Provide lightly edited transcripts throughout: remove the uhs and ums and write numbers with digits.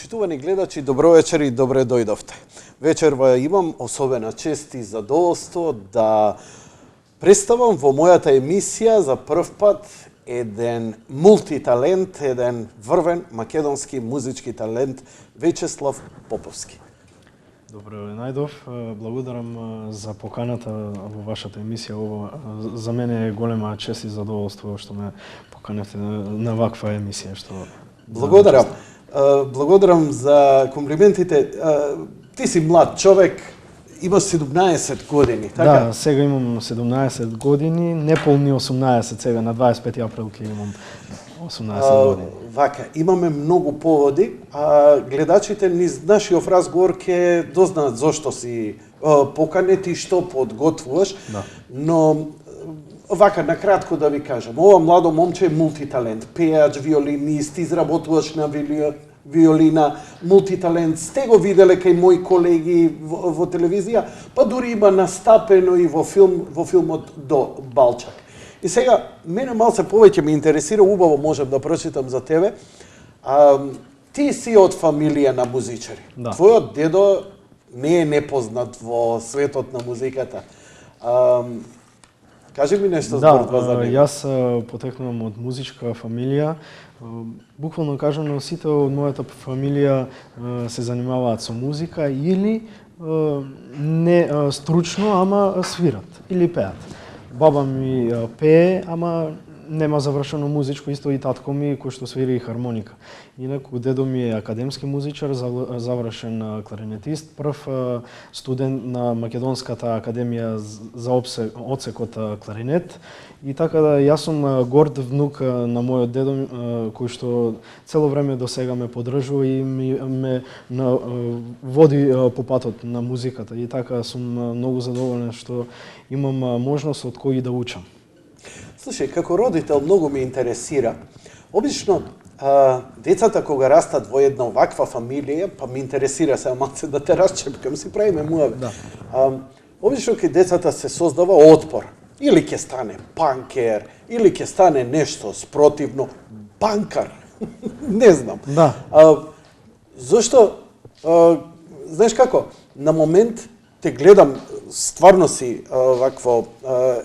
Почитувани гледачи, добро вечер и добре дојдовте. Вечерва имам особена чест и задоволство да представам во мојата емисија за прв пат еден мултиталент, еден врвен македонски музички талент Вејчеслав Поповски. Добро најдов, благодарам за поканата во вашата емисија. Ова за мене е голема чест и задоволство што ме поканете на ваква емисија. Благодарам. Благодарам за комплиментите. Ти си млад човек, имаш 17 години, така? Да, сега имам 17 години, неполни 18, сега на 25 април ќе имам 18 години. Вака, имаме многу поводи, а гледачите низ нашиот разговор ќе дознаат зошто си поканет и што подготвуваш, да. Но вака, накратко да ви кажам, ова младо момче е мултиталент, пеач, виолинист, изработуваш на виолина, мултиталент, сте го виделе кај мои колеги во телевизија, па дури има настапено и во филмот До Балчак. И сега, мене малце повеќе ме интересира, убаво можем да прочитам за тебе, ти си од фамилија на музичари. Да. Твојот дедо не е непознат во светот на музиката. Кажи ми нешто збор за него. Јас потекнувам од музичка фамилија. Буквално кажано, сите од мојата фамилија се занимаваат со музика или не стручно, ама свират или пеат. Баба ми пее, ама нема завршено музичко, исто и татко ми кој што свири хармоника. Инаку дедо ми е академски музичар, завршен кларинетист, прв студент на Македонската академија за одсекот кларинет. И така да јас сум горд внук на мојот дедо кој што цело време до сега ме поддржува и ме води по патот на музиката. И така сум многу задоволен што имам можност од кој да учам. Слушај, како родител многу ме интересира. Обично децата кога растат во една оваква фамилија, па ме интересира сега малце да те расчепкам, си правиме муаве. Да. Обично кај децата се создава отпор. Или ќе стане панкер, или ќе стане нешто спротивно, банкар. Не знам. Да. Зошто, знаеш како, на момент те гледам, стварно си вакво,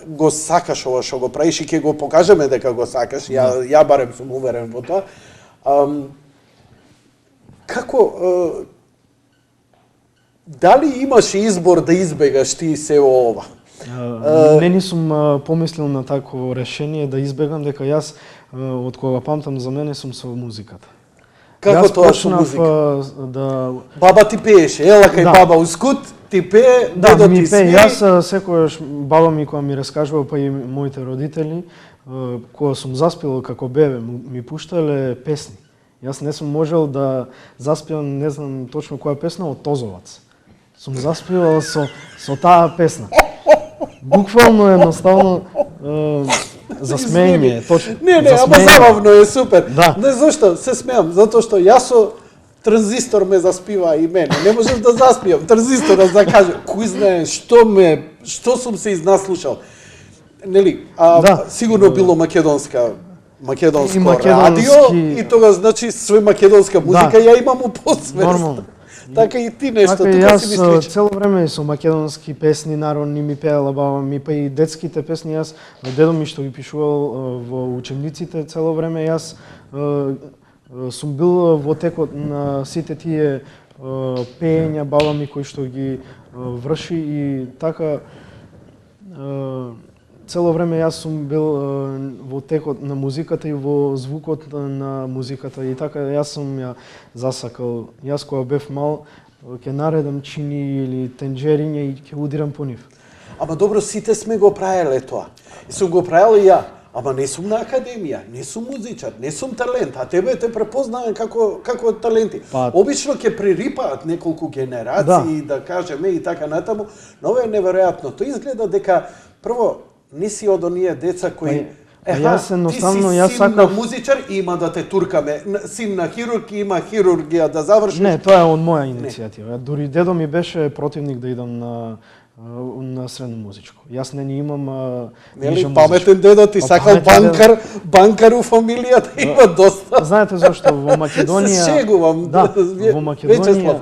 го сакаш ова што го правиш и ќе го покажеме дека го сакаш, ја барем сум уверен во тоа. Како, дали имаш избор да избегаш ти се ова? Не ни сум помислил на такво решение да избегам, дека јас од кога памтам за мене сум со музиката. Како јас тоа со музика? Да... Баба ти пееше, ела кај да. баба Ускут, ти пее, Да, дедо ми ти пее. смее. Јас секојаш баба ми кога ми раскажува, па и моите родители, кога сум заспевал како бебе, ми пуштале песни. Јас не сум можел да заспевам, не знам точно која песна, од Тозовац. Сум заспевал со таа песна. Буквално едноставно за смење, точно. Не, ама забавно е, супер. Да. Не, зашто се смеам? Затоа што јас со Транзистор ме заспива и мене. Не можев да заспијам. Транзисторот да каже, кој знае што сум се изнаслушал. Нели? Да. Сигурно било македонско македонски... радио и тога значи све македонска музика ја имам у подсвест. Нормално. Така и ти нешто, тука си ми јас сличи. цело време со македонски песни народни ми пеела баба ми, па и детските песни јас, дедо ми што ги пишувал во учебниците цело време, јас сум бил во текот на сите тие пеења, баба ми кој што ги врши и така цело време јас сум бил во текот на музиката и во звукот на музиката и така јас сум ја засакал. Јас кога бев мал ќе наредам чини или тенџериња и ќе удирам по нив. Ама добро, сите сме го правеле тоа. И сум го правел и ја. Ама не сум на академија, не сум музичар, не сум талент, а тебе те препознавам како таленти. Па... Обично ќе пририпаат неколку генерации, да кажеме и така натаму, но ова е неверојатно. Тоа изгледа дека прво не си од оние деца кои јас едноставно ти си син на музичар и има да те туркаме, син на хирург има хирургија да завршиш. Не, тоа е од моја иницијатива. Дури дедо ми беше противник да идам на на средно музичко. Јас не имам Нели, ниже паметен дедо ти, Па, сакал паметен банкар у фамилијата, има доста. Знаете зашто во Македонија? Се шегувам. Да, во Македонија. Вечеслав,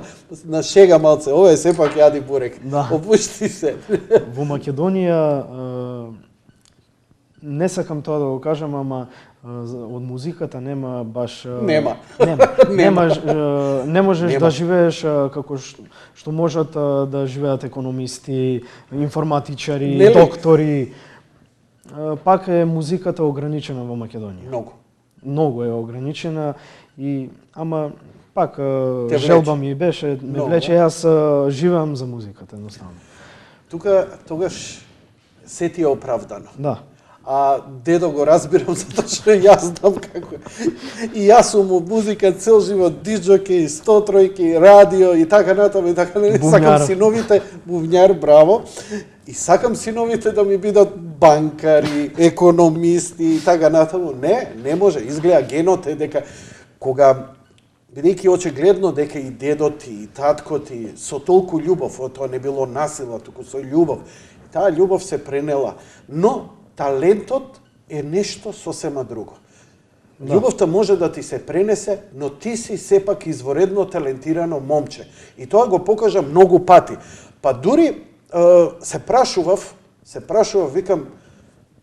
на шега малце, ова е сепак јади бурек. Да. Опушти се. Во Македонија не сакам тоа да го кажам, ама од музиката нема баш Нема. Не можеш Нема. да живееш како што можат да живеат економисти, информатичари, Нели? доктори. Пак е музиката ограничена во Македонија. Многу. Многу е ограничена ама пак влече. желба ми беше, ме Многу, влече, да. јас живеам за музиката едноставно. Тука тогаш се ти е оправдано. Да. А дедо го разбирам затоа што јас знам како е. И јас сум од музика цел живот, диџоки, 103-ки, радио и така натаму и така натаму. Бувњар. Сакам синовите, бувњар, браво. И сакам синовите да ми бидат банкари, економисти и така натаму. Не може. Изгледа генот е дека кога бидејќи очигледно дека и дедо ти, и татко ти со толку љубов, тоа не било насила, туку со љубов. Таа љубов се пренела. Но талентот е нешто сосема друго. Да. Љубовта може да ти се пренесе, но ти си сепак изворедно талентирано момче. И тоа го покажа многу пати. Па дури се прашував, викам,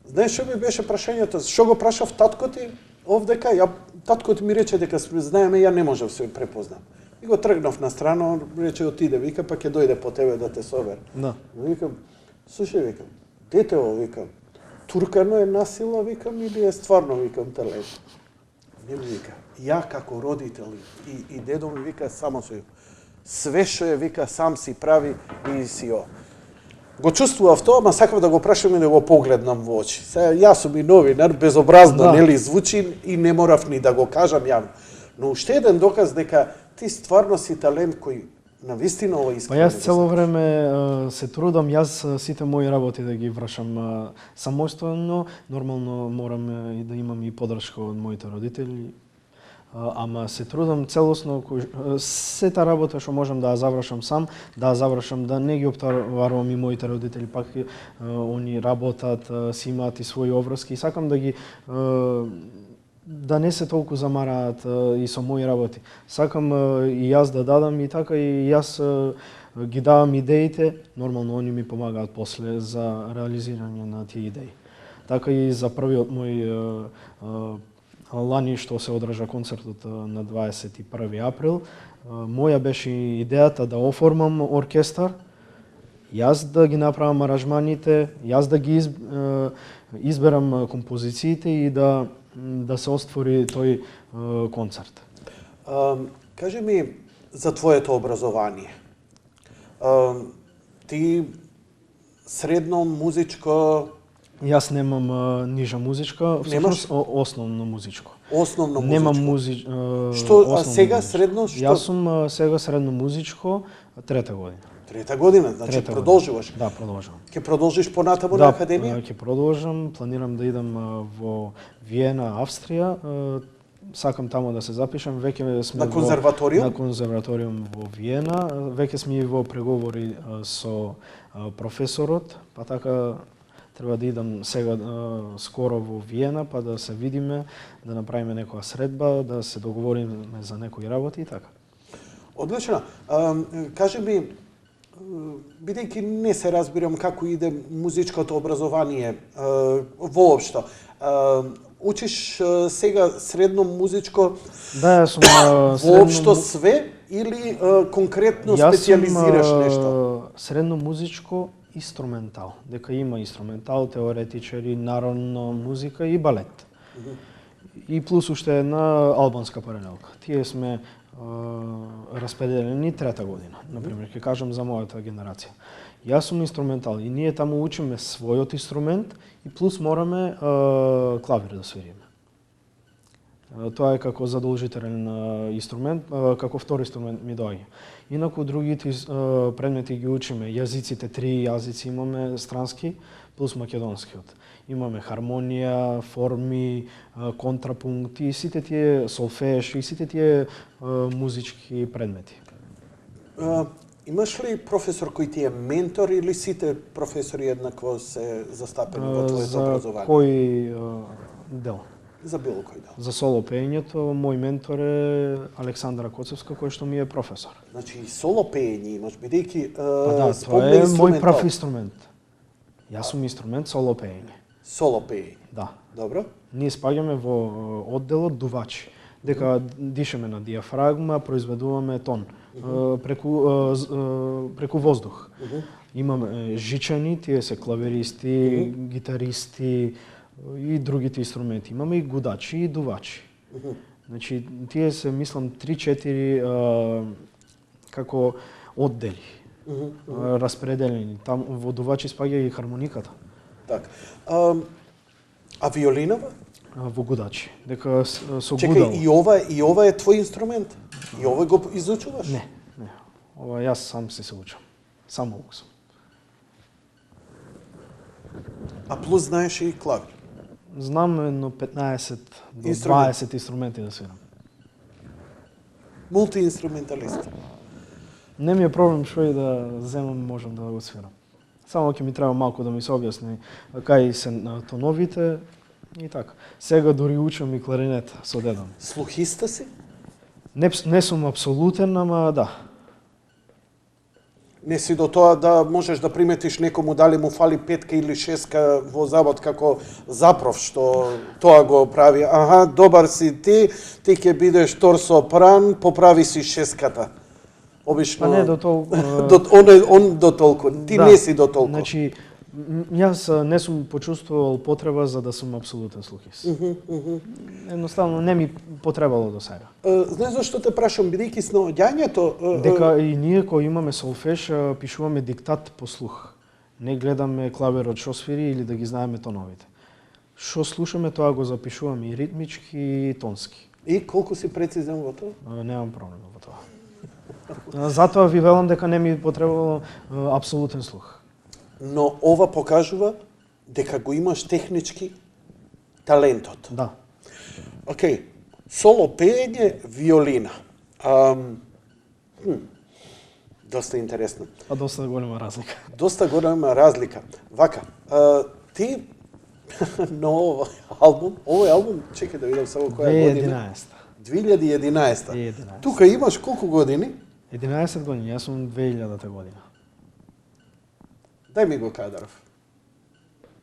знаеш што ми беше прашањето? Што го прашав татко ти овдека? Таткото ми рече дека знаеме, ја не можев се препознам. И го тргнав на страна, он рече отиде, вика, па ќе дојде по тебе да те собер. Да. Викам, слушај, викам, детево, викам, туркано е насила, викам, или е стварно, викам, талент? Не ми вика, ја како родител и дедо ми вика, само све што е, вика, сам си прави и си го чувствував тоа, ама сакав да го прашам и да го погледнам во очи. Сега јас сум и новинар, безобразно, Да. нели, звучи и не морав ни да го кажам јавно. Но уште еден доказ дека ти стварно си талент кој навистина ова Па искрено. јас цело време се трудам, јас сите мои работи да ги вршам самостојно, нормално морам и да имам и поддршка од моите родители, ама се трудам целосно, сета работа што можам да ја завршам сам, да ја завршам, да не ги оптоварувам и моите родители, пак они работат, си имаат и своји обврски и сакам да ги да не се толку замараат и со мои работи. Сакам и јас да дадам и така и јас ги давам идеите, нормално они ми помагаат после за реализирање на тие идеи. Така и за првиот мој лани што се одржа концертот на 21 април, моја беше идејата да оформам оркестар, јас да ги направам аранжманите, јас да ги изберам композициите и да се оствори тој концерт. Кажи ми за твоето образование. Ти средно музичко... Јас немам нижа музичка, Немаш? всушност основно музичко. Основно музичко. Немам Што, а основно сега музичко. средно? Што? Јас сум сега средно музичко, трета година. Трета година, значи Трета продолжуваш. година. Да, продолжавам. Ќе продолжиш понатаму на академија? Ќе продолжам, планирам да идам во Виена, Австрија. Сакам таму да се запишам, веќе сме На конзерваториум? На конзерваториум во Виена, веќе сме и во преговори со професорот, па така треба да идам сега скоро во Виена, па да се видиме, да направиме некоја средба, да се договориме за некои работи и така. Одлично. Кажи ми, бидејќи не се разбирам како иде музичкото образование воопшто, учиш сега средно музичко Да, јас сум воопшто све или конкретно специјализираш нешто? Јас сум средно музичко инструментал, дека има инструментал, теоретичари, народна музика и балет. И плюс уште една албанска паралелка. Тие сме распределени трета година, например, ќе кажам за мојата генерација. Јас сум инструментал и ние таму учиме својот инструмент и плюс мораме клавир да свириме. Тоа е како задолжителен инструмент, како втори инструмент ми доаѓа. Инаку другите предмети ги учиме, јазиците, 3 јазици имаме странски, плюс македонскиот. Имаме хармонија, форми, контрапункт и сите тие солфеж и сите тие музички предмети. Имаш ли професор кој ти е ментор или сите професори еднакво се застапени во твоето За образование? кој дел? За било кој дел. За соло пеењето, мој ментор е Александра Коцевска, кој што ми е професор. Значи и соло пеење имаш, бидејќи Па да, тоа спомна е мој инструментал. прав инструмент. Јас сум инструмент соло пеење. Соло пеење. Да. Добро. Ние спаѓаме во одделот дувачи, дека дишеме на диафрагма, произведуваме тон преку воздух. Имаме жичани, тие се клаверисти, гитаристи и другите инструменти. Имаме и гудачи и дувачи. Значи, тие се, мислам, 3-4 како оддели, распределени. Там во дувачи спаѓа и хармониката. Така. А виолинава? Во гудачи. Дека со Чекај, гудал. и ова е твој инструмент? И ова го изучуваш? Не. Ова јас сам се учам. Само сум. А плюс знаеш и клавир. Знам едно 15 до Инструмент. 20 инструменти да свирам. Мултиинструменталист. Не ми е проблем што и да земам, можам да го свирам. Само ќе ми треба малку да ми се објасни кај се тоновите и така. Сега дури учам и кларинет со дедо. Слухиста си? Не сум апсолутен, ама да. Не си до тоа да можеш да приметиш некому дали му фали петка или шеска во завод како запров што тоа го прави. Аха, добар си ти ќе бидеш торсопран, поправи си шеската. Обично. Па не до толку. Он до толку. Ти не си до толку. Значи, јас не сум почувствувал потреба за да сум апсолутен слухист. Едноставно не ми потребало до сега. Знаеш зашто те прашам, бидејќи снаоѓањето Дека и ние кои имаме солфеж пишуваме диктат по слух. Не гледаме клавирот што свири или да ги знаеме тоновите. Што слушаме тоа го запишуваме и ритмички и тонски. и колку си прецизен во тоа? Немам проблем во тоа. Затоа ви велам дека не ми потребало апсолутен слух. Но ова покажува дека го имаш технички талентот. Да. Океј, соло пеење, виолина. Доста интересно. А доста голема разлика. Доста голема разлика. Вака, ти на овој албум, чекај да видам само која година. 2011. 2011. Тука имаш колку години? 11 години, јас сум 2000-та година. Дај ми го кадров.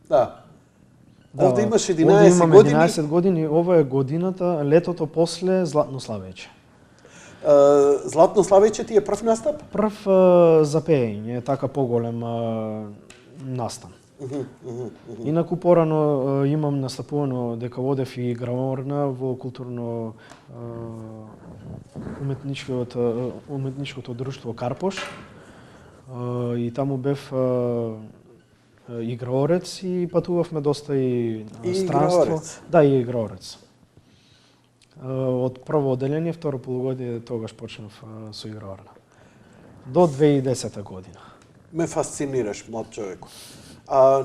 Да. Да, Овде имаш овде 11 имам години. 11 години, ова е годината, летото после Златно Славеќе. Златно Славеќе ти е прв настап? Прв за пеење, така поголем настан. Инаку порано имам настапувано дека водев и граворна во културно уметничкото друштво Карпош. И таму бев играорец и патувавме доста и странство. Играорец? Да, и играорец. Од прво одделение, второ полугодие тогаш почнав со играорна. До 2010 година. Ме фасцинираш, млад човеку.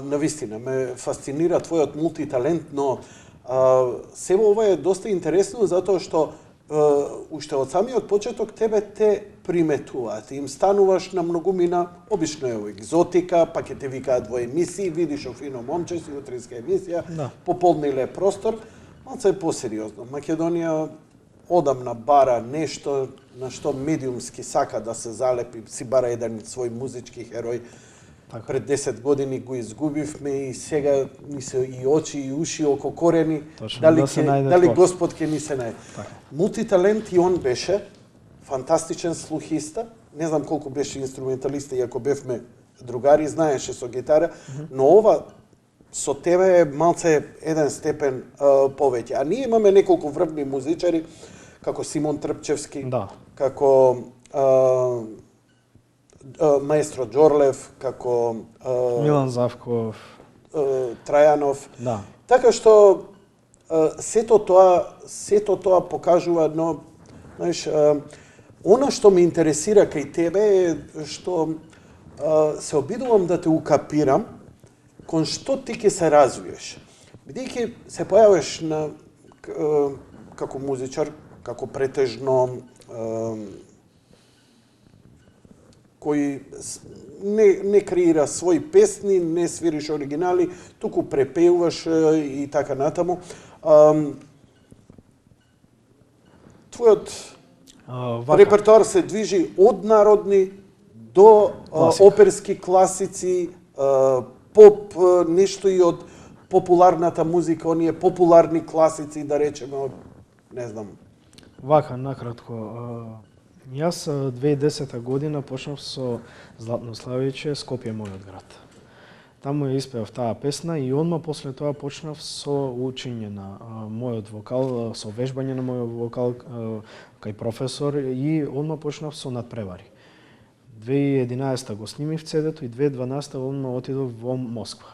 Навистина, ме фасцинира твојот мултиталент, но себе ова е доста интересно затоа што уште од самиот почеток тебе те приметуваат. Им стануваш на многумина, обично е екзотика, па ќе те викаат во емисии, видиш о фино момче си, утринска емисија, Да. пополниле простор, малце е посериозно. Македонија одамна бара нешто на што медиумски сака да се залепи, си бара еден свој музички херој. Така. Пред 10 години го изгубивме и сега ни се и очи и уши ококорени. Точно, Дали, да се најде дали твор. Господ ќе ни се најде. Така. Мултиталент и он беше, фантастичен слухиста, не знам колку беше инструменталиста, иако бевме другари, знаеше со гитара, но ова со тебе е малце еден степен повеќе. А ние имаме неколку врвни музичари, како Симон Трпчевски, Да. како маестро Џорлев, како Милан Завков. Трајанов. Да. Така што сето тоа покажува едно, знаеш, она што ме интересира кај тебе е што се обидувам да те укапирам кон што ти ќе се развиеш. Бидејќи се појавиш на како музичар, како претежно кој не креира своји песни, не свириш оригинали, туку препеуваш и така натаму. Твојот репертоар се движи од народни до оперски класици, поп, нешто и од популарната музика, оние популарни класици, да речеме, не знам. Вака, накратко. Јас 2010 година почнав со Златно Славиче, Скопје мојот град. Таму ја испеав таа песна и одма после тоа почнав со учење на мојот вокал, со вежбање на мојот вокал кај професор и одма почнав со надпревари. 2011 го снимив CD-то и 2012 одма отидов во Москва.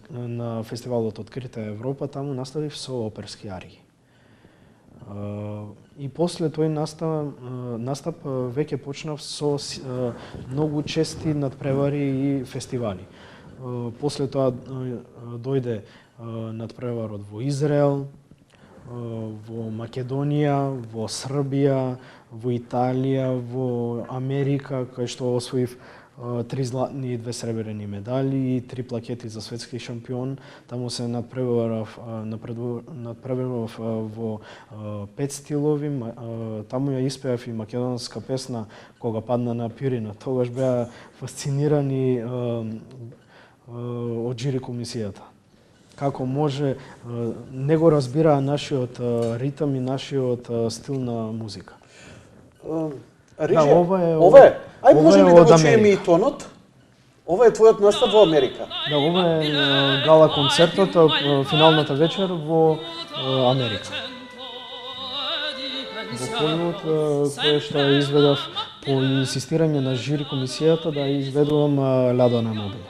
На фестивалот Открита Европа, таму наставив со оперски арии. И после тој настап веќе почнав со многу чести надпревари и фестивали. После тоа дојде надпреварот во Израел, во Македонија, во Србија, во Италија, во Америка, кај што освоив 3 златни и 2 сребрени медали и 3 плакети за светски шампион. Таму се надпреварав во 5 стилови. Таму ја испеав и македонска песна Кога падна на Пирина. Тогаш беа фасцинирани од жири комисијата. Како може, не го разбираа нашиот ритам и нашиот стил на музика. Режија, ова е. Ај може ли да го чуеме и тонот? Ова е твојот настап во Америка. Да, ова е гала концертот, финалната вечер во Америка. Во Холивуд, кој што изведав по инсистирање на жири комисијата да изведувам Лядо на мобиле.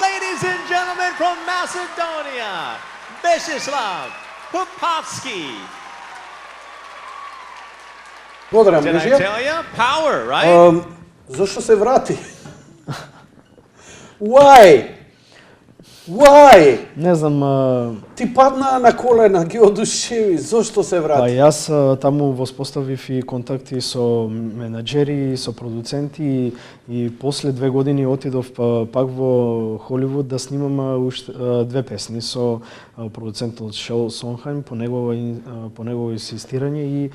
Ladies and gentlemen from Macedonia, Vesislav Popovski. Благодарам, Did I Режија. tell you? Power, right? Зошто се врати? Why? Why? Не знам, Ти падна на колена, ги одушеви, зошто се па врати? јас таму воспоставив и контакти со менаџери, со продуценти и после 2 години отидов пак во Холивуд да снимам уште 2 песни со продуцентот Шел Сонхайм по негово инсистирање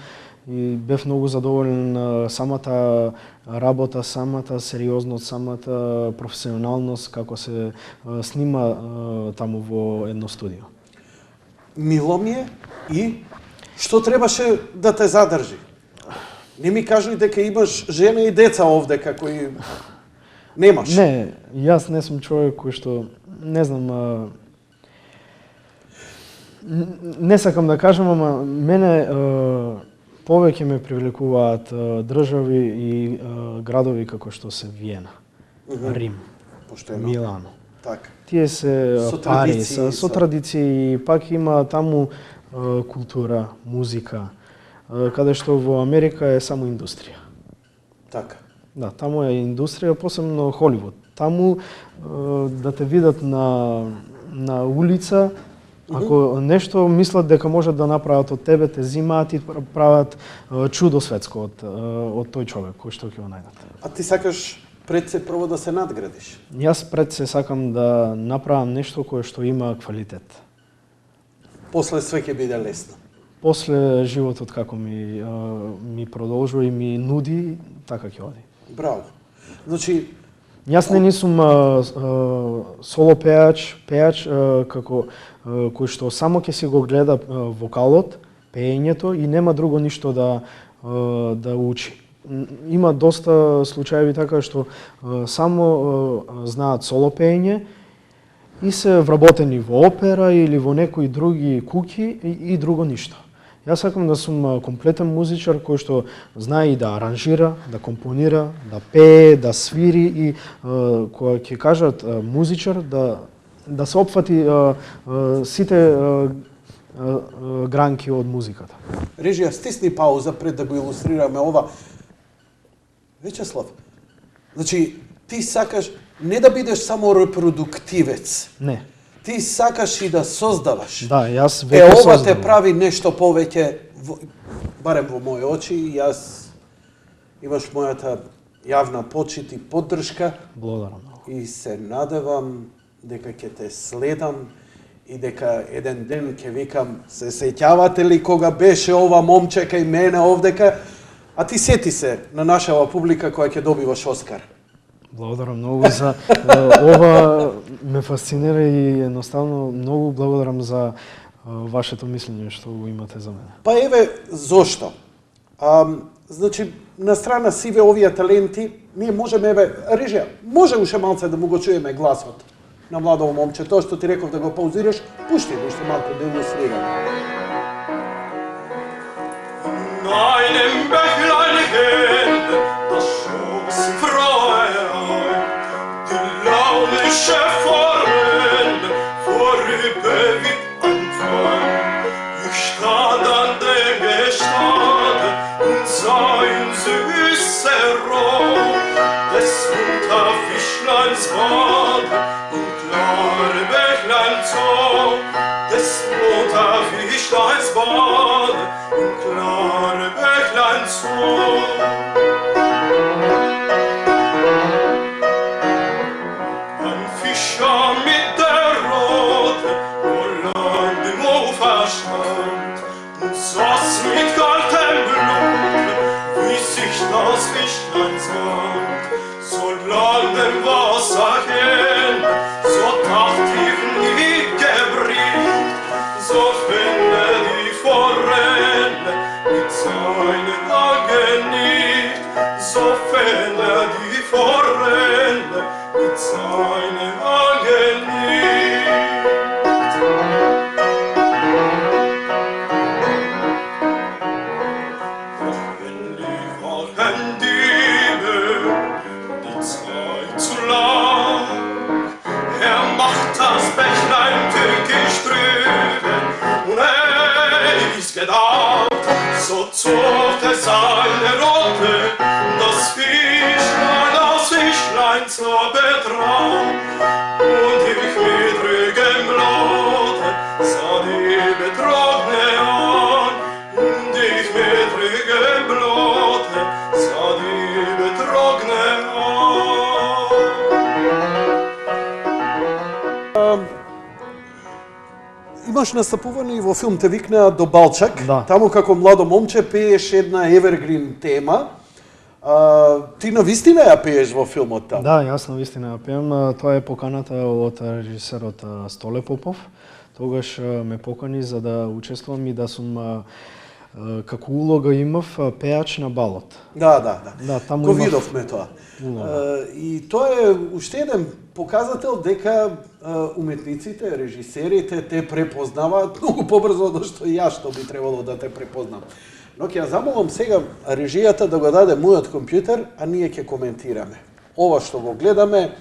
и бев многу задоволен самата работа, самата сериозност, самата професионалност како се снима таму во едно студио. Мило ми е и што требаше да те задржи? Не ми кажуј дека имаш жена и деца овде, како и немаш. Не, јас не сум човек кој што, не знам, не сакам да кажам, ама мене повеќе ме привлекуваат држави и градови како што се Виена, Рим, Поштено. Милано. Така. Тие се Со пари, традиции, со традиции, пак има таму култура, музика, каде што во Америка е само индустрија. Така. Да, таму е индустрија, посебно Холивуд. Таму да те видат на улица, ако нешто мислат дека можат да направат од тебе, те зимаат и прават чудо светско од тој човек кој што ќе го најдат. А ти сакаш пред се прво да се надградиш? Јас пред се сакам да направам нешто кое што има квалитет. После све ќе биде лесно. После животот како ми продолжува и ми нуди, така ќе оди. Браво. Значи, Јас не сум соло пеач како кој што само ќе си го гледа вокалот, пеењето и нема друго ништо да учи. Има доста случаеви така што само знаат соло пеење и се вработени во опера или во некои други куќи и друго ништо. Јас сакам да сум комплетен музичар кој што знае и да аранжира, да компонира, да пее, да свири и кога ќе кажат музичар да се опфати сите гранки од музиката. Режија, стисни пауза пред да го илустрираме ова. Вечеслав, значи ти сакаш не да бидеш само репродуктивец. Не. Ти сакаш и да создаваш. Да, јас Ова веќе те создавам. прави нешто повеќе, барем во мои очи, јас имаш мојата јавна почит и поддршка Благодарам многу. и се надевам дека ќе те следам и дека еден ден ќе викам, се сеќавате ли кога беше ова момче кај мене овдека, а ти сети се на нашава публика која ќе добиваш Оскар. Благодарам многу за ова, ме фасцинира и едноставно многу благодарам за вашето мислење што го имате за мене. Па еве зошто. Значи, на страна сиве овие таленти, ние можеме, еве, Режија, може уште малце да му го чуеме гласот на младово момче, тоа што ти реков да го паузираш, пушти го уште малку да го слираме. Einem Bächlein hin, das Schoß Freiheit, die launische Forellen vorüber wie Anfang. Ich stand an der Gestade und sah in süßer Roh des Mutterfischleins Bad und klare Bächlein Zoo, des Mutterfischleins Bad und klare Bächlein Zoo. Ein Fischer mit der Rote, wo lang im Ufer stand und saß mit kaltem Blut, wie sich das Fischleins Wand. So lang dem Wasser hin, so tief nie gebricht, so finde die Forelle mit seinen Augen nicht, so finde die Forelle mit seinen Augen nicht. Doch wenn die Wolken Diebe die Zeit zu lang, macht das Bächlein tückisch drüben und ist gedacht, so zog es seine Rote, das Fischlein zur Betracht. Und ich mit ruhigem Blute sah die Betrogne an, und ich mit ruhigem Blute sah die Betrogne an. Имаш настапување и во филм Те викнаа до Балчак. Да. Таму како младо момче пееш една евергрин тема. Ти навистина ја пееш во филмот таму. Да, јас навистина ја пеам. Тоа е поканата од режисерот Столе Попов. Тогаш ме покани за да учествувам и да сум како улога имав пеач на балот. Да. Да, таму Го имав видовме тоа. улога. И тоа е уште еден показател дека уметниците, режисерите те препознаваат многу побрзо од што и јас што би требало да те препознам. Но ќе ја замолам сега режијата да го даде мојот компјутер, а ние ќе коментираме. Ова што го гледаме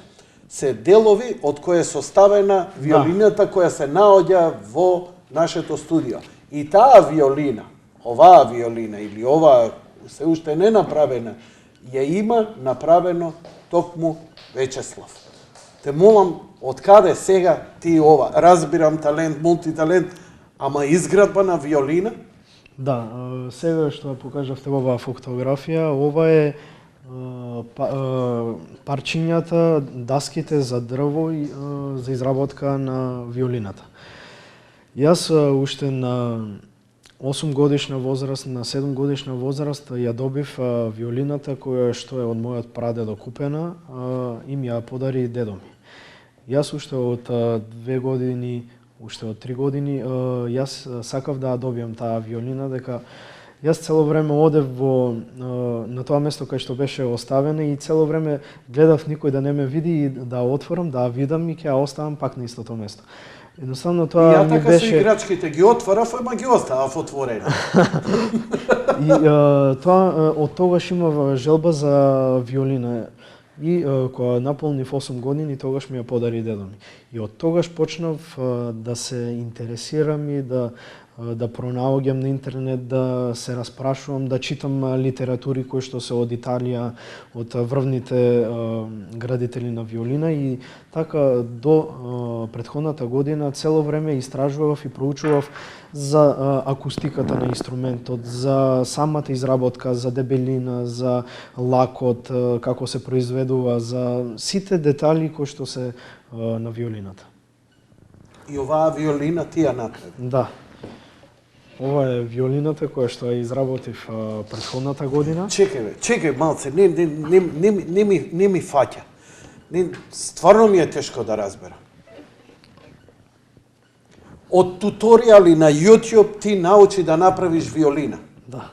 се делови од кои е составена виолината која се наоѓа во нашето студио. И таа виолина, оваа виолина или оваа се уште не направена, ја има направено токму Вечеслав. Те молам, од каде сега ти ова? Разбирам талент, мултиталент, ама изградба на виолина? Да, сега што покажавте оваа фотографија, ова е парчињата, даските за дрво и за изработка на виолината. Јас уште на 8 годишна возраст, на 7 годишна возраст ја добив виолината која што е од мојот прадедо купена и ми ја подари дедо ми. Јас уште од 2 години, уште од 3 години, јас сакав да добијам таа виолина, дека Јас цело време одев на тоа место кај што беше оставено и цело време гледав никој да не ме види и да отворам, да видам и ќе ја оставам пак на истото место. Едноставно И тоа ја ми така со беше играчките ги отварав, ама ги оставав отворени. и тоа од тогаш имав желба за виолина. И кога наполнив 8 години, тогаш ми ја подари дедо ми. И од тогаш почнав да се интересирам и да пронаоѓам на интернет, да се распрашувам, да читам литератури кои што се од Италија, од врвните градители на виолина и така до претходната година цело време истражував и проучував за акустиката на инструментот, за самата изработка, за дебелина, за лакот, како се произведува, за сите детали кои што се на виолината. И оваа виолина ти ја направи. Да. Ова е виолината која што ја изработив претходната година. Чекај малце, не ми фаќа. Стварно ми е тешко да разберам. Од туторијали на YouTube ти научи да направиш виолина. Да.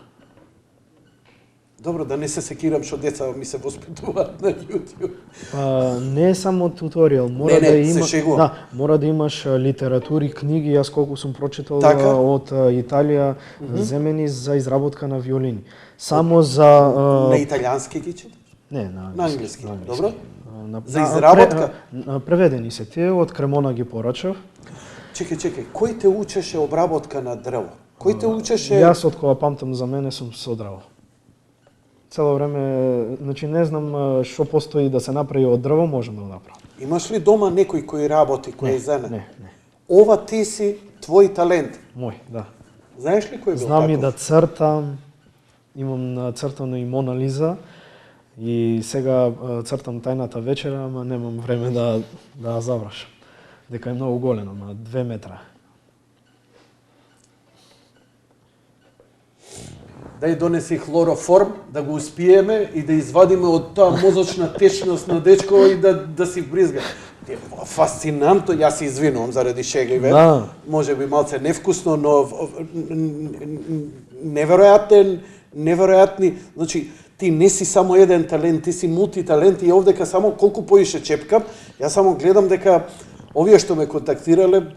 Добро, да не се секирам што деца ми се воспитуваат на YouTube. Не е само туторијал, мора Не, да има, се шегувам. да, мора да имаш литератури, книги, јас колку сум прочитал Така? од Италија земени за изработка на виолини. Само за На италијански ги читаш? не, На англиски. Добро? На- За изработка? Преведени се тие, од Кремона ги порачав. Чекај, кој те учеше обработка на дрво? Кој те учеше... Јас од кога памтам за мене сум со дрво. Цело време, значи не знам што постои да се направи од дрво, можам да го направам. Имаш ли дома некој кој работи, кој е занет? Не. Ова ти си твој талент. Мој, да. Знаеш ли кој бил Знам и таков? да цртам, имам нацртано и Мона Лиза и сега цртам Тајната вечера, ама немам време да ја завршам. Дека е многу голема, ама 2 метра. Дај донеси хлороформ, да го успиеме и да извадиме од тоа мозочна течност на дечко и да си вбризга. Фасцинантно, јас се извинувам заради шегливе. Да. Може би малце невкусно, но неверојатни, значи ти не си само еден талент, ти си мултиталент и овдека само колку поише чепкам, јас само гледам дека овие што ме контактирале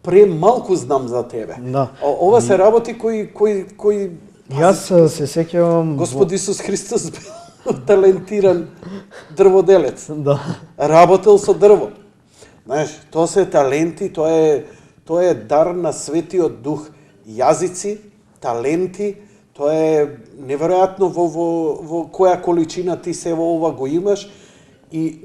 премалку знам за тебе. Да. Ова се работи кои Јас се сеќавам Господ Исус Христос бил талентиран дрводелец. Да. Работел со дрво. Знаеш, тоа се таленти, тоа е дар на Светиот Дух. Јазици, таленти, тоа е неверојатно во која количина ти се во ова го имаш и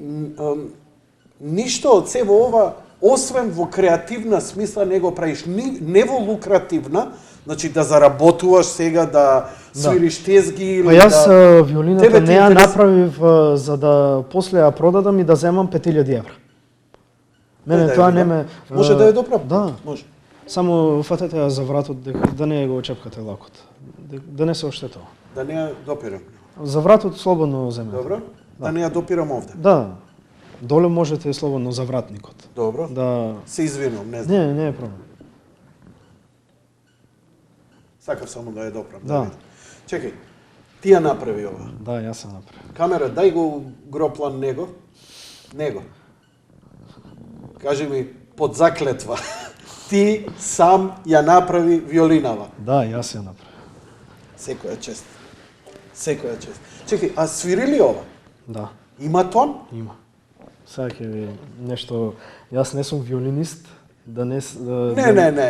ништо од се во ова, освен во креативна смисла не го правиш, не во лукративна, значи да заработуваш сега, да свириш тезги или Па јас да... виолината Тебе ти не ја интерес- направив за да после ја продадам и да земам 5000 евра. Мене да ја тоа видам. не ме... Може да ја доправам? Да. Може. Само фатете ја за вратот да не го чепкате лакот. Да не се оштетува. Да не ја допирам. За вратот слободно земете. Добро? Да не ја допирам овде. Да. Доле можете слободно за вратникот. Добро. Да. Се извинувам, не знам. Не е проблем. Сакав само да ја доправам. Да. видам. Чекај, ти ја направи ова. Да, јас се направив. Камера, дај го гроплан него. Него. Кажи ми, под заклетва. Ти сам ја направи виолинава. Да, јас ја направив. Секоја чест. Секоја чест. Чекај, а свири ли ова? Да, Има тон? има. Сега ќе ви нешто, јас не сум виолинист, да не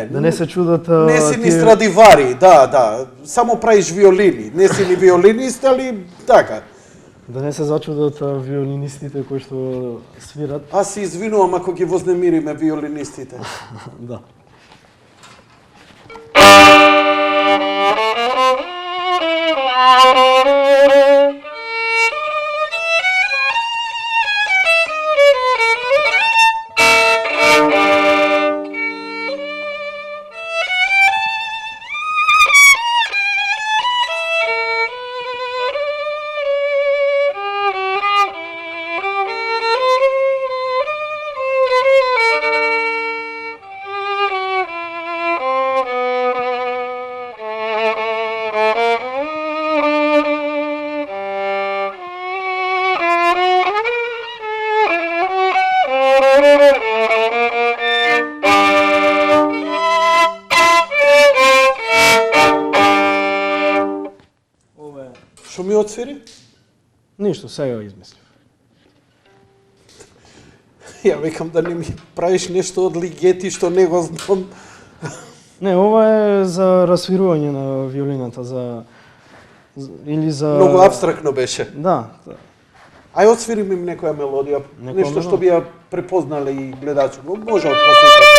да не се чудат Не си ни тие- Страдивари, да. Само правиш виолини. Не си ни виолинист, али така. да не се зачудат виолинистите кои што свират. Аз се извинувам ако ги вознемириме виолинистите. Да. отсвири? Ништо, сега измислив. Ја викам да не ми правиш нешто од Лигети што не го знам. Не, ова е за расвирување на виолината, или за... Многу абстрактно беше. Да. Ај отсвири ми некоја мелодија, Некоја нешто што мелодија? би ја препознале и гледачи. Може од класика.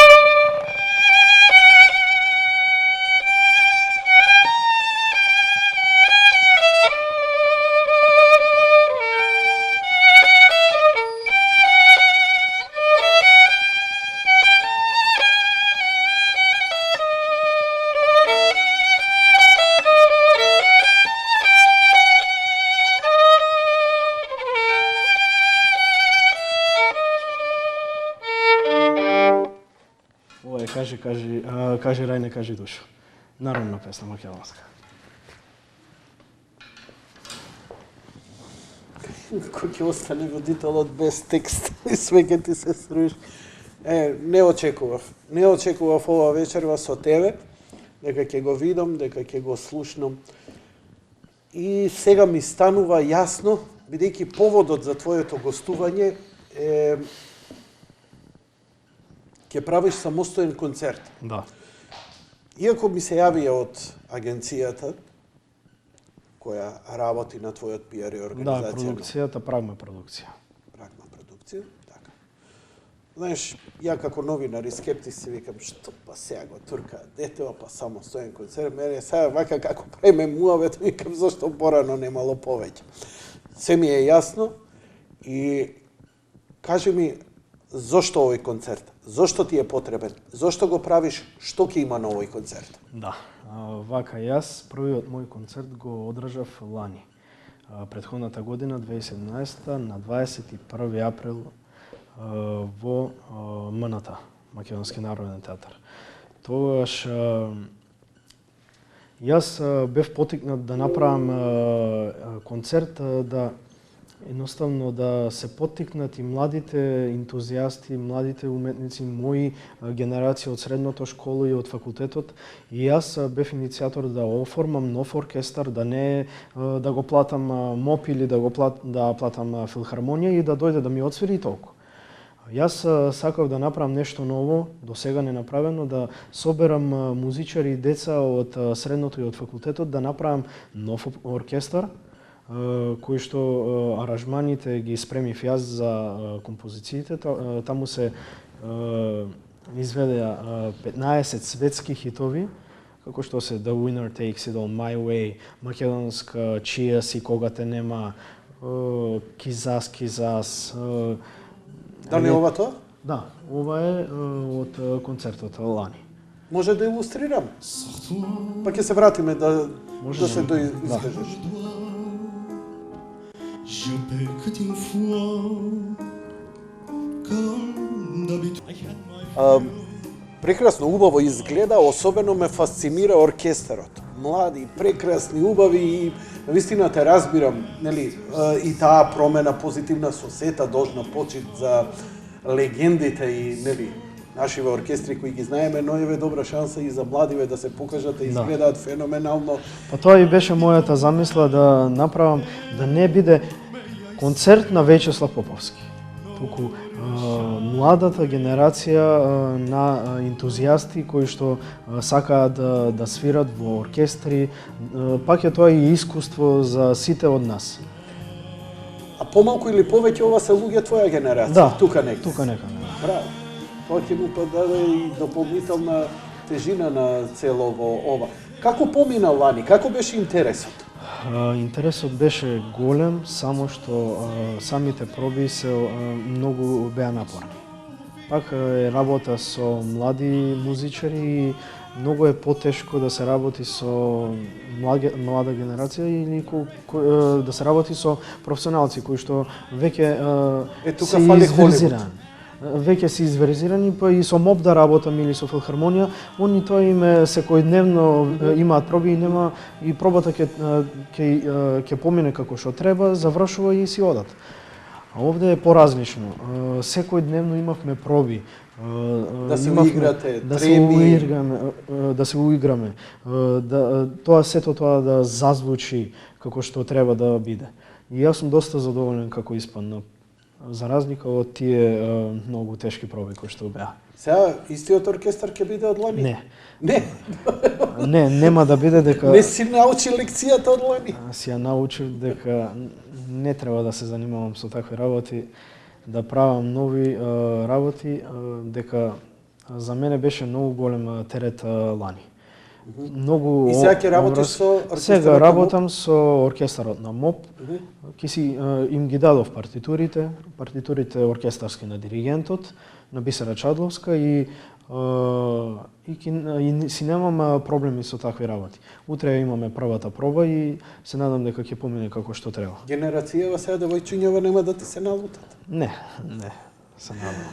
Ова е кажи Рајне, кажи Душо. Народна песна македонска. Кој ќе остане водителот без текст и све ќе ти се сруиш. Не очекував. Не очекував ова вечерва со тебе, дека ќе го видам, дека ќе го слушнам. И сега ми станува јасно, бидејќи поводот за твоето гостување е ќе правиш самостоен концерт. Да. Иако ми се јавија од агенцијата која работи на твојот пиар и Да, организација. продукцијата, Прагма продукција. Прагма продукција, така. Знаеш, ја како новинар и скептик си викам, што па сега го турка детева, па самостоен концерт, мене сега вака како преме муавет, викам зашто порано немало повеќе. Се ми е јасно и кажи ми зошто овој концерт? Зошто ти е потребен? Зошто го правиш? Што ќе има на овој концерт? Да. Вака, јас првиот мој концерт го одржав лани. Претходната година, 2017, на 21 април во МНТ, Македонски народен театар. Тогаш јас бев потикнат да направам концерт, да едноставно да се поттикнат и младите ентузијасти, младите уметници, мои генерација од средното школо и од факултетот. И јас бев иницијатор да оформам нов оркестар, да не да го платам МОП или да платам филхармонија и да дојде да ми отсвири и толку. Јас сакав да направам нешто ново, до сега не направено, да соберам музичари и деца од средното и од факултетот, да направам нов оркестар, кои што аранжманите ги спремив јас за композициите. Таму се изведеа 15 светски хитови, како што се The Winner Takes It All, My Way, македонска Чија си кога те нема, Кизас, Кизас. Дали е ова тоа? Да, ова е од концертот лани. Може да илустрирам? Па ќе се вратиме да се доискажеш. Je paie que une fois, comme d'habitude. Прекрасно, убаво изгледа, особено ме фасцинира оркестарот. Млади, прекрасни, убави и вистина те разбирам, нели, и таа промена позитивна со сета должна почит за легендите и нели нашиве оркестри кои ги знаеме, но еве добра шанса и за младиве да се покажат и изгледаат феноменално. Па тоа и беше мојата замисла, да направам, да не биде концерт на Вејчеслав Поповски, туку младата генерација на ентузијасти кои што сакаат да свират во оркестри, пак е тоа и искуство за сите од нас. А помалку или повеќе ова се луѓе твоја генерација, Да, тука некаде. Тука некаде. Браво. Тоа ќе му подаде и дополнителна тежина на целово ова. Како помина лани? Како беше интересот? Интересот беше голем, само што самите проби се многу беа напорни. Пак е работа со млади музичари и многу е потешко да се работи со млада генерација или да се работи со професионалци кои што веќе се изверзирани. Веќе се изверзирани, па и со МОП да работам или со филхармонија, они тоа им секојдневно имаат проби и нема и пробата ќе помине како што треба, завршува и си одат. А овде е поразлично. Секој дневно имавме проби. Да се имавме- уиграте, да се треми. уиграме, да се уиграме, тоа сето тоа да зазвучи како што треба да биде. И јас сум доста задоволен како испадна, за разлика од тие многу тешки проби кои што беа. Сега истиот оркестар ќе биде од лани? Не. Не. Не, нема да биде дека Не си научи лекцијата од лани. си ја научив дека не треба да се занимавам со такви работи, да правам нови работи, дека за мене беше многу голем терет лани. Многу И сега ќе работиш со оркестарот Сега на работам со оркестарот на МОП. Ки си им ги дадов партитурите оркестарски на диригентот, на Бисера Чадловска и си немам проблеми со такви работи. Утре имаме првата проба и се надам дека ќе помине како што треба. Генерацијава сега девојчињава нема да ти се налутат. Не, се надам.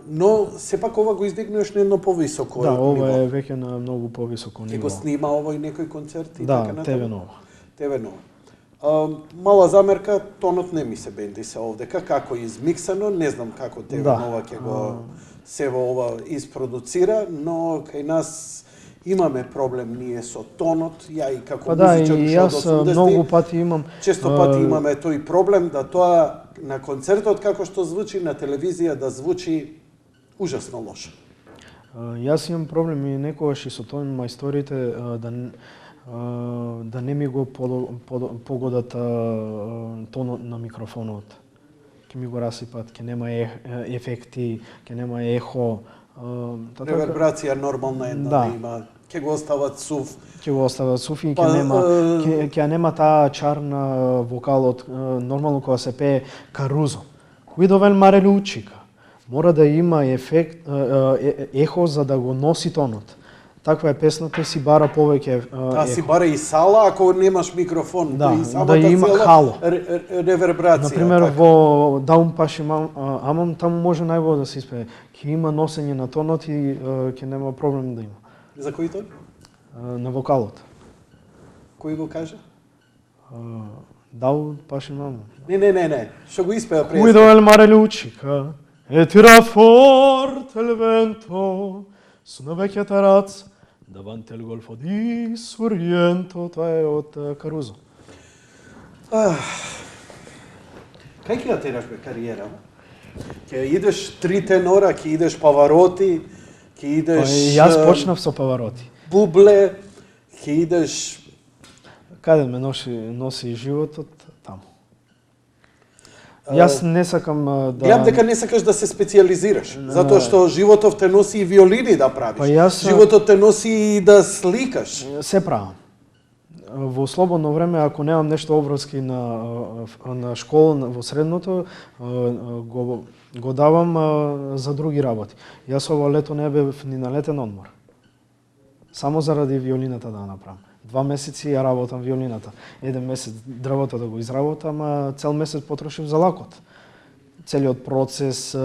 Но сепак ова го издигнуваш на едно повисоко Да, ова ниво. е веќе на многу повисоко Ќе ниво. го снима овој некој концерт и Да, така натаму? ТВ Нова. ТВ Нова. Мала замерка, тонот не ми се бенди се овдека, како измиксано, не знам како ТВ Да. Нова ќе го се во ова isproducira, но кај нас имаме проблем ние со тонот, ја и како Па да, музичар и уште од јас 80-ти, многу пати имам често пати имаме тој проблем да тоа на концертот како што звучи на телевизија да звучи ужасно лошо. Јас имам проблем и некогаш и со тон мајсторите да не ми го погодат тонот на микрофонот. Ќе ми го расипат, ќе нема ефекти, ќе нема ехо. Ревербрација нормална една Да. да има, ќе го остават сув. Ќе го остават суфи, Па, ќе нема таа чарна вокалот, нормално кога се пее Карузо. Кој довел маре лучика. Мора да има ефект, ехо за да го носи тонот. Таква е песната, си бара повеќе Та си бара и сала ако немаш микрофон, Да, и самата да има цела хало. Ревербрација. Например, така. во Даун Паши Амам, таму може најбо да се испее. Ќе има носење на тонот и ќе нема проблем да има. За кој тој? На вокалот. Кој го кажа? Даун Паши Амам. Не. Што го испеа пред? Guido il mare luccica e tira forte il vento su una vecchia terrazza davanti al golfo di Sorrento. Тоа е од Карузо. Кај ќе ја тераш бе кариера? Ќе идеш три тенора, ќе идеш Павароти, ќе идеш Јас почнав со Павароти. Бубле, ќе идеш Каде ме носи животот, таму. Јас не сакам да... Гледам дека не сакаш да се специализираш, затоа што животов те носи и виолини да правиш. Па јас- Животот те носи и да сликаш. Се правам. Во слободно време, ако немам нешто обврски на школа, во средното, го давам за други работи. Јас ова лето не бев ни на летен одмор. Само заради виолината да направам. 2 месеци ја работам виолината. 1 месец дрвото да го изработам, а цел месец потрошив за лакот. Целиот процес,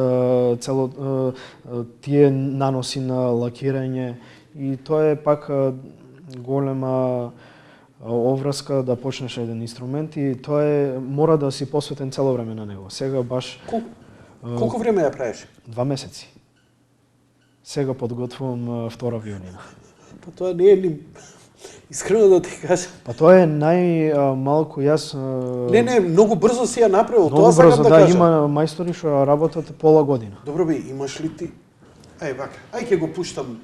тие наноси на лакирање и тоа е пак голема обврска да почнеш еден инструмент и тоа е мора да си посветен цело време на него. Сега баш Колку време ја правиш? 2 месеци. Сега подготвувам втора виолина. Па тоа не е ни искрено да ти кажам. Па тоа е најмалку јас Не, многу брзо си ја направил, многу тоа сакам брзо да да кажам. има мајстори што работат пола година. Добро би, имаш ли ти... вака, ќе го пуштам.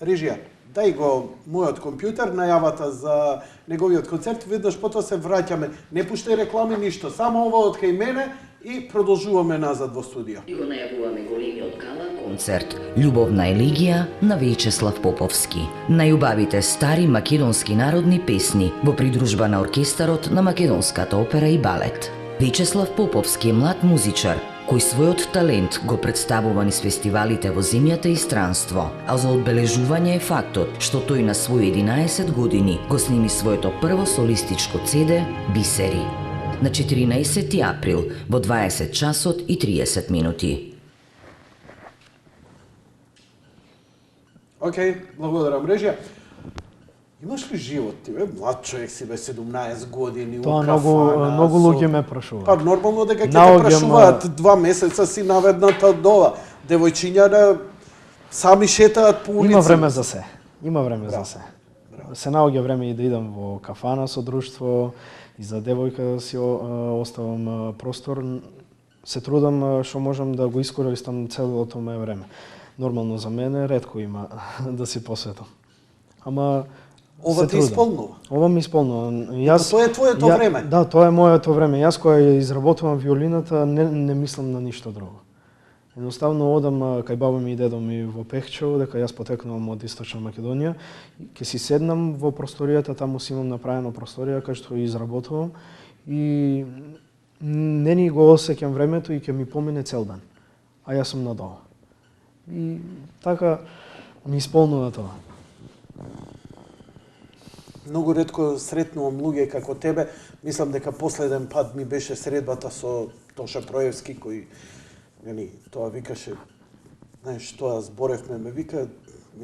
Режија, дај го мојот компјутер, најавата за неговиот концерт, веднаш потоа се враќаме. Не пуштај реклами, ништо, само ова од кај мене и продолжуваме назад во студио. И го најавуваме големиот гала концерт Љубовна елегија на Вејчеслав Поповски. Најубавите стари македонски народни песни во придружба на оркестарот на Македонската опера и балет. Вејчеслав Поповски е млад музичар кој својот талент го представува низ фестивалите во земјата и странство, а за одбележување е фактот што тој на своји 11 години го сними своето прво солистичко CD Бисери на 14 април во 20 часот и 30 минути. Океј, благодарам, Режија. Имаш ли живот ти, бе? Млад човек си, бе, 17 години, Тоа у кафана. многу луѓе ме прашуваат. Па нормално дека ќе те Наоѓам, прашуваат 2 месеца си наведната од ова. Девојчињата сами шетаат по улица. Има време за се. Има време за се. Се наоѓа време и да идам во кафана со друштво, и за девојка да си оставам простор. Се трудам што можам да го искористам целото мое време. Нормално за мене ретко има да си посветам. Ама Ова се ти трудам. исполнува. Ова ми исполнува. Тоа е твоето време. Да, тоа е моето време. Јас кога ја изработувам виолината не мислам на ништо друго. Едноставно одам кај баба ми и дедо ми во Пехчево, дека јас потекнувам од Источна Македонија. Ќе си седнам во просторијата, таму си имам направено просторија кај што ја изработувам и не ни го осеќам времето и ќе ми помине цел ден. А јас сум надолу. И така ми исполнува тоа. Многу ретко сретнувам луѓе како тебе. Мислам дека последен пат ми беше средбата со Тоша Проевски, кој тоа викаше, знаеш, тоа зборевме, ми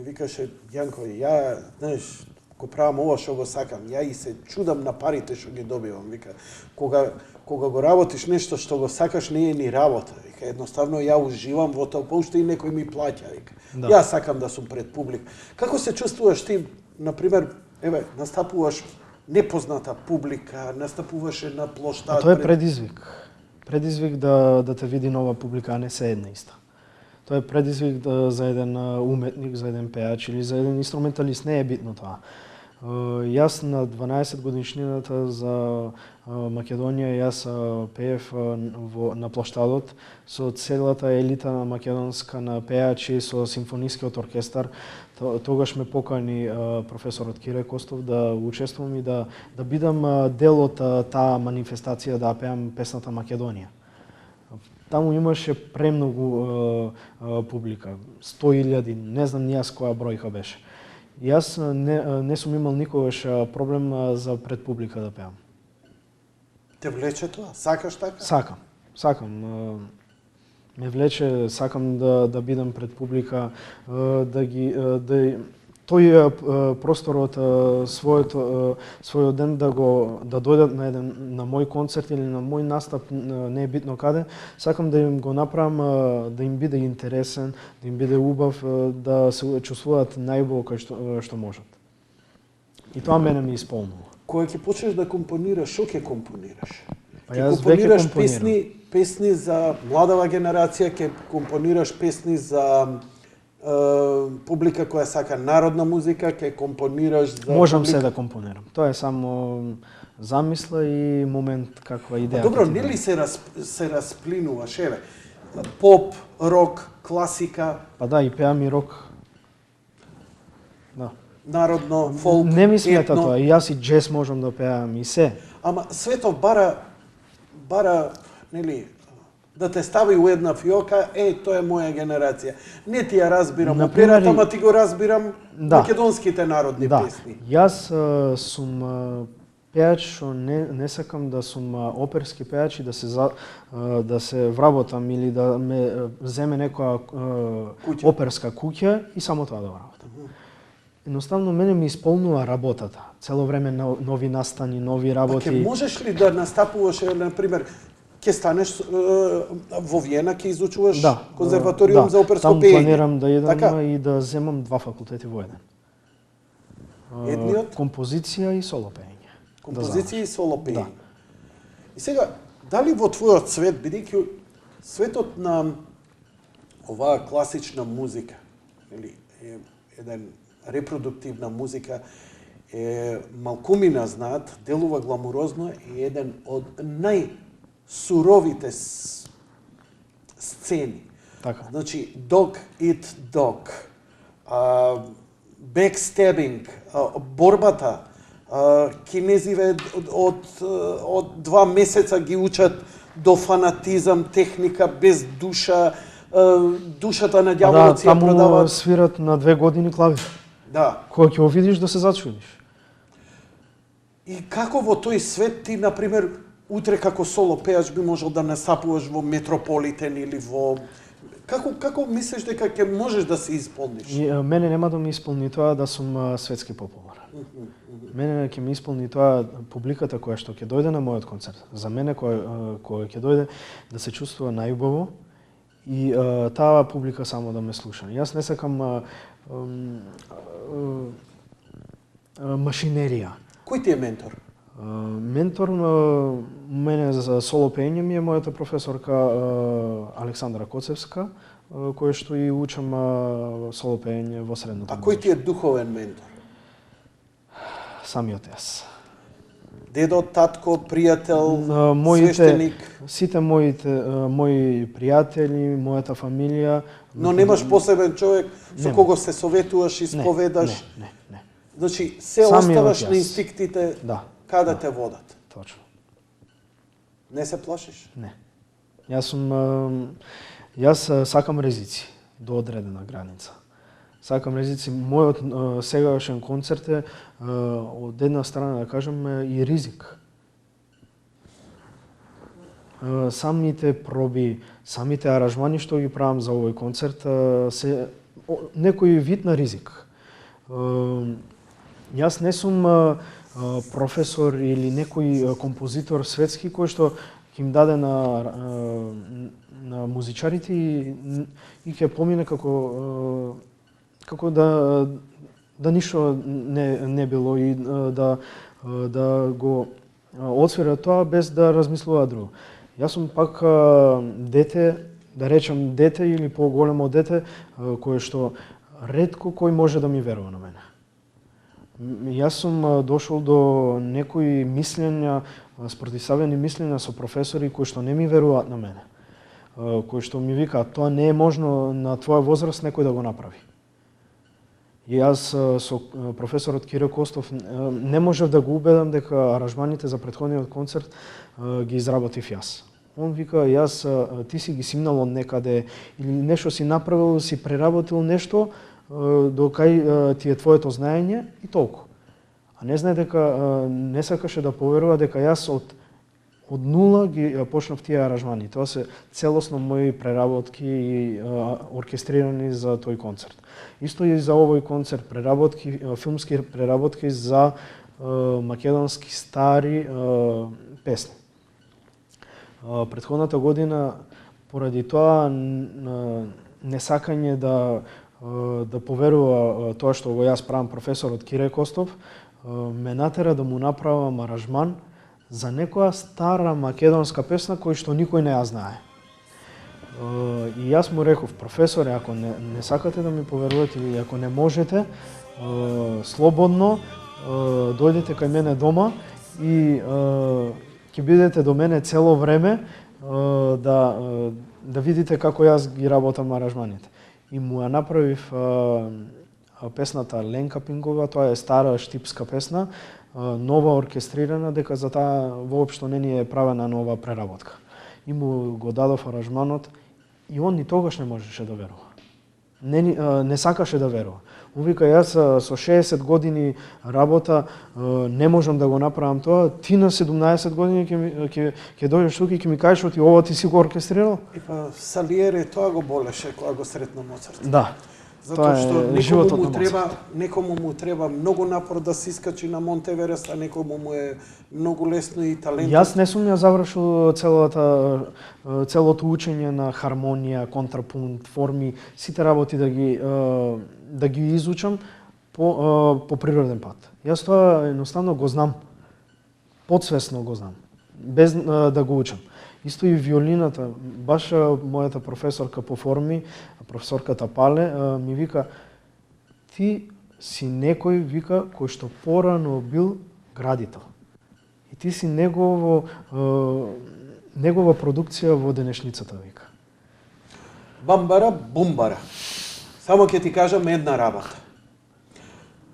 викаше Јанко, ја, знаеш, го правам ова што го сакам, ја и се чудам на парите што ги добивам, вика, кога го работиш нешто што го сакаш, не е ни работа, вика, едноставно ја уживам во тоа, поуште и некој ми плаќа, вика. Да. Ја сакам да сум пред публика. Како се чувствуваш ти, например, еве, настапуваш непозната публика, настапуваше на плоштад. Тоа е предизвик. Предизвик да те види нова публика, а не се една иста. Тоа е предизвик за еден уметник, за еден пеач или за еден инструменталист, не е битно тоа. Јас на 12 годишнината за Македонија, јас пеев на плоштадот со целата елита на македонска на пеачи, со симфонискиот оркестар. Тогаш ме покани професорот Кире Костов да учествувам и да бидам дел од таа манифестација, да пеам песната Македонија. Таму имаше премногу публика, 100.000, не знам ни јас која бројка беше. Јас не сум имал никогаш проблем за пред публика да пеам. Те влече тоа? Сакаш така? Сакам. Ме влече, сакам да бидам пред публика, тој просторот, својот ден да дојдат на мој концерт или на мој настап, не е битно каде, сакам да им го направам, да им биде интересен, да им биде убав, да се чувствуваат најубаво кај што можат. И тоа мене ми исполнува. Кога ќе почнеш да компонираш, што ќе компонираш? Па Ќе јас компонираш веќе песни за младава генерација, ќе компонираш песни за публика која сака народна музика, ќе компонираш за Можам публика... се да компонирам. Тоа е само замисла и момент каква идеја. Добро, нели се расплинуваш, еве, поп, рок, класика, Па да, и пеам и рок. Да. народно, фолк, Не ми смета етно. тоа, и јас и джез можам да пеам и се. Ама светот бара, нели, да те стави у една фиока, тоа е моја генерација. Не ти ја разбирам Например, операта, ама ти го разбирам Да. македонските народни песни. Јас сум пеач што не сакам да сум оперски пеач и да се вработам или да ме земе некоја оперска куќа и само тоа да вработам. Едноставно мене ми исполнува работата. Цело време нови настани, нови Па работи. ќе можеш ли да настапуваш, на пример, ќе станеш во Виена, ќе изучуваш конзерваториум за оперско Таму пеење? планирам да идам Така? и да земам 2 факултети во еден. Едниот? Композиција и соло пеење. Композиција и соло пеење. Да. И сега, дали во твојот свет, бидејќи светот на оваа класична музика, или еден репродуктивна музика, е малкумина знаат, делува гламурозно и еден од најсуровите сцени. Така. Значи, dog eat dog, backstabbing, борбата, кинезиве од 2 месеца ги учат до фанатизам, техника без душа, душата на ѓаволот си ја таму продаваат. свират на 2 години клавир. Да. Кога ќе го видиш да се зачудиш. И како во тој свет ти, например, утре како соло пеач би можел да настапуваш во Метрополитен или во Како мислиш дека ќе можеш да се исполниш? Мене нема да ми исполни тоа да сум светски популар. Мене ќе ми исполни тоа публиката која што ќе дојде на мојот концерт. За мене која ќе дојде да се чувствува најубаво и таа публика само да ме слуша. Јас не сакам машинерија. Кој ти е ментор? Ментор мене за соло пеење ми е мојата професорка Александра Коцевска, која што и учам соло пеење во средното. А кој ти е духовен ментор? Самиот јас. Дедо, татко, пријател, Моите, свештеник? сите мои пријатели, мојата фамилија. Но немаш посебен човек со Нема. кого се советуваш, исповедаш? Не. Значи, се Самиот оставаш јас. на инстинктите Да. каде те водат. Точно. Не се плашиш? Не. Јас сакам резици до одредена граница. Сакам резици. Мојот сегашен концерт е од една страна да кажем и ризик. Самите проби, самите аранжмани што ги правам за овој концерт се некој вид на ризик. Јас не сум професор или некој композитор светски кој што ќе им даде на музичарите и ќе помине како да ништо не било и да го отсвира тоа без да размислува друго. Јас сум пак дете, да речем дете или поголемо дете, кое што ретко кој може да ми верува на мене. Јас сум дошол до некои мислења, спротивставени мислења со професори кои што не ми веруваат на мене. Кои што ми викаат, тоа не е можно на твоја возраст некој да го направи. И јас со професорот Кире Костов не можев да го убедам дека аранжманите за претходниот концерт ги изработив јас. Он вика, ти си ги симнал од некаде или нешто си направил, си преработил нешто до кај ти е твоето знаење и толку. А не знае дека не сакаше да поверува дека јас од нула ги почнав тие аранжмани. Тоа се целосно мои преработки и оркестрирани за тој концерт. Исто и за овој концерт преработки, филмски преработки за македонски стари песни. Претходната година поради тоа несакање да поверува тоа што го јас правам професорот Кире Костов, ме натера да му направам аранжман за некоја стара македонска песна кој што никој не ја знае. И јас му реков, професоре, ако не сакате да ми поверувате или ако не можете, слободно дојдете кај мене дома и ќе бидете до мене цело време да видите како јас ги работам аранжманите. И му ја направив песната Ленка Пингова, тоа е стара штипска песна, нова оркестрирана, дека за таа воопшто не ни е правена нова преработка. И му го дадов аранжманот и он ни тогаш не можеше да верува. Не сакаше да верува. Он вика, јас со 60 години работа не можам да го направам тоа, ти на 17 години ќе дојдеш тука и ќе ми кажеш оти ова ти си го оркестрирал? И па Салиери тоа го болеше кога го сретна Моцарт. Да. Затоа што некому му треба многу напор да се искачи на Монтеверест, а некому му е многу лесно и талентот. Јас не сум ја завршил целото учење на хармонија, контрапункт, форми, сите работи да ги изучам по природен пат. Јас тоа едноставно го знам. Подсвесно го знам, без да го учам. Исто и виолината, баш мојата професорка по форми, професорката Пале, ми вика, ти си некој, вика, кој што порано бил градител. И ти си негова продукција во денешницата, вика. Бамбара, бумбара. Само ќе ти кажам една работа.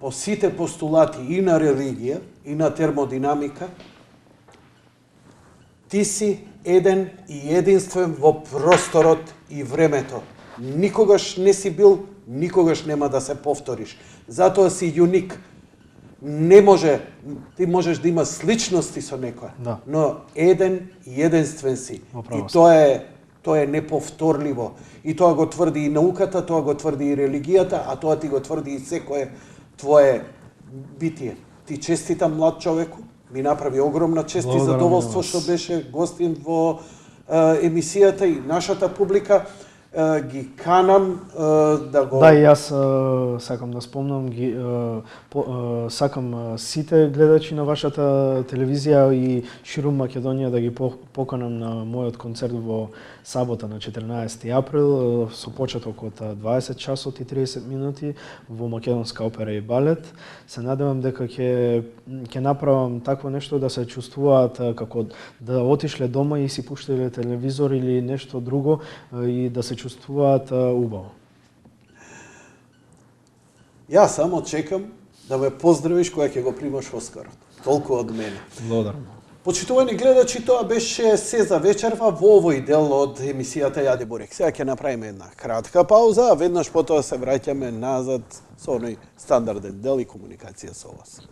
По сите постулати и на религија, и на термодинамика, ти си еден и единствен во просторот и времето. Никогаш не си бил, никогаш нема да се повториш. Затоа си юник. Ти можеш да има сличности со некоја, да. Но еден и единствен си. Оправо И тоа е Тоа е неповторливо. И тоа го тврди и науката, тоа го тврди и религијата, а тоа ти го тврди и секое твое битие. Ти честитам млад човеку, ми направи огромна чест и Благодарам задоволство на вас. што беше гостин во емисијата и нашата публика. Ги канам да го... Да, и јас сакам да спомнам, сакам сите гледачи на вашата телевизија и ширум Македонија да ги поканам на мојот концерт во сабота на 14 април со почеток од 20 часот и 30 минути во Македонска опера и балет. Се надевам дека ќе направам такво нешто да се чувствуваат како да отишле дома и си пуштиле телевизор или нешто друго и да се чувствуваат убаво. Јас само чекам да ме поздравиш кога ќе го примаш Оскарот. Толку од мене. Благодарам. Почитувани гледачи, тоа беше се за вечерва во овој дел од емисијата Јаде Бурек. Сега ќе направиме една кратка пауза, а веднаш потоа се враќаме назад со оној стандарден дел и комуникација со вас.